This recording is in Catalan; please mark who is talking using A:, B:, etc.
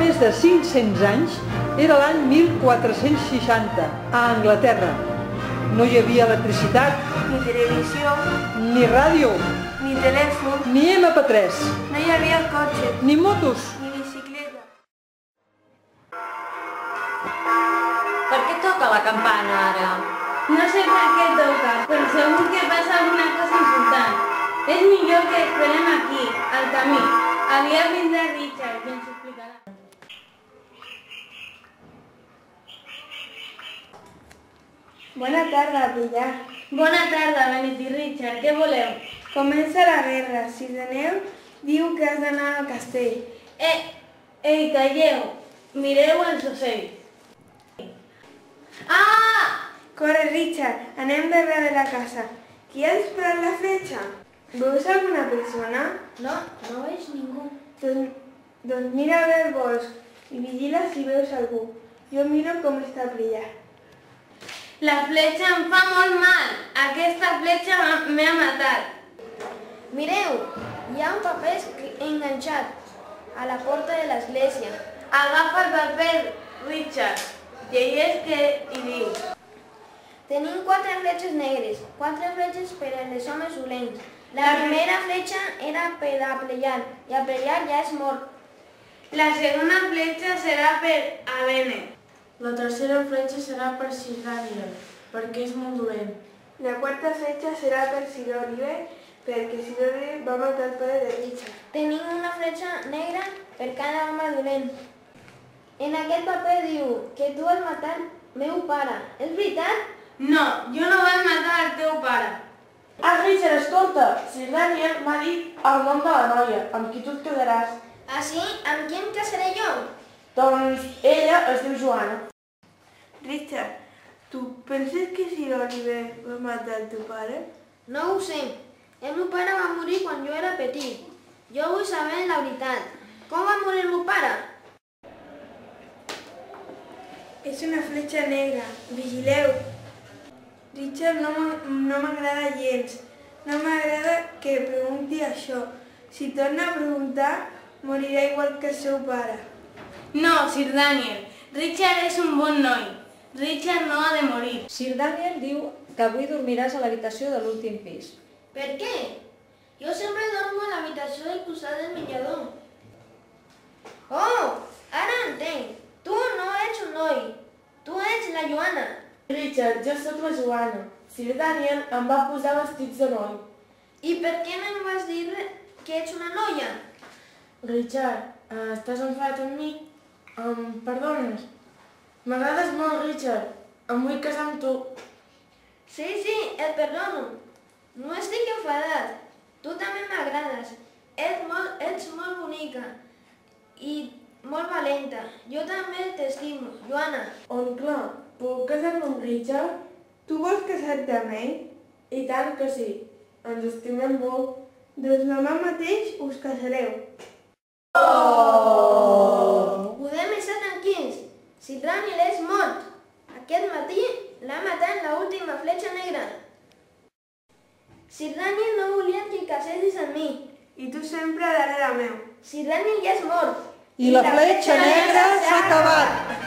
A: més de 500 anys era l'any 1460, a Anglaterra. No hi havia electricitat,
B: ni televisió,
A: ni ràdio,
B: ni telèfon,
A: ni MP3,
B: no hi havia cotxe,
A: ni motos.
B: ni bicicleta.
C: Per què toca la campana ara?
D: No sé per què toca, però segur que passa alguna cosa important. És millor que esperem aquí, al camí. Aviat vindrà Richard, que ens ho explicarà.
B: Bona tarda, Villar.
D: Bona tarda, Benet i Richard. Què voleu?
B: Comença la guerra. Si Deneu diu que has d'anar al castell.
D: Ei, calleu. Mireu els ocells. Ah!
B: Corre, Richard. Anem darrere de la casa. Qui ha disparat la fletxa? Veus alguna persona?
D: No, no veig ningú.
B: Doncs mira bé el bosc i vigila si veus algú. Jo miro com està brillant.
D: La fletxa em fa molt mal. Aquesta fletxa m'ha matat.
E: Mireu, hi ha un paper enganxat a la porta de l'església.
D: Agafa el paper, Richard. Llegeix què hi diu.
E: Tenim 4 fletxes negres, 4 fletxes per als homes dolents. La primera fletxa era per a Pleiar, i a Pleiar ja és mort.
D: La segona fletxa serà per a Benet.
F: La tercera fletxa serà per Sir Daniel, perquè és molt dolent.
B: La quarta fletxa serà per Sir Oliver, perquè Sir Oliver va matar el pare de Richard.
E: Tenim una fletxa negra per cada home dolent. En aquest paper diu que tu has matat meu pare. És veritat?
D: No, jo no vaig matar el teu pare.
F: Ah, Richard, escolta! Sir Daniel m'ha dit el nom de la noia, amb qui tu et quedaràs.
E: Ah, sí? Amb qui em casaré jo?
F: Doncs ella es diu Joana.
B: Richard, tu penses que Sir Oliver va matar el teu pare?
E: No ho sé. El meu pare va morir quan jo era petit. Jo vull saber la veritat. Com va morir el meu pare?
B: És una fletxa negra. Vigileu. Richard no m'agrada gens. No m'agrada que pregunti això. Si torna a preguntar, morirà igual que el seu pare.
D: No, Sir Daniel. Richard és un bon noi. Richard no ha de morir.
C: Sir Daniel diu que avui dormiràs a l'habitació de l'últim pis.
E: Per què? Jo sempre dormo a l'habitació del costat del menjador. Oh, ara entenc. Tu no ets un noi. Tu ets la Joana.
F: Richard, jo sóc la Joana. Sir Daniel em va posar vestits de noi.
E: I per què no em vas dir que ets una noia?
F: Richard, estàs enfadat amb mi? Em perdones? M'agrades molt, Richard. Em vull casar amb tu.
E: Sí, et perdono. No estic enfadat. Tu també m'agrades. Ets molt bonica i molt valenta. Jo també t'estimo, Joana.
F: Oncle, puc casar-me amb Richard?
B: Tu vols casar-te amb ell?
F: I tant que sí. Ens estimem molt.
B: Doncs demà mateix us casareu.
E: Podem estar tranquils. Sir Daniel és mort. Aquest matí l'ha matat l'última fletxa negra. Sir Daniel no volia que casessis amb mi.
B: I tu sempre darrere meu.
E: Sir Daniel ja és mort.
A: I la fletxa negra s'ha acabat.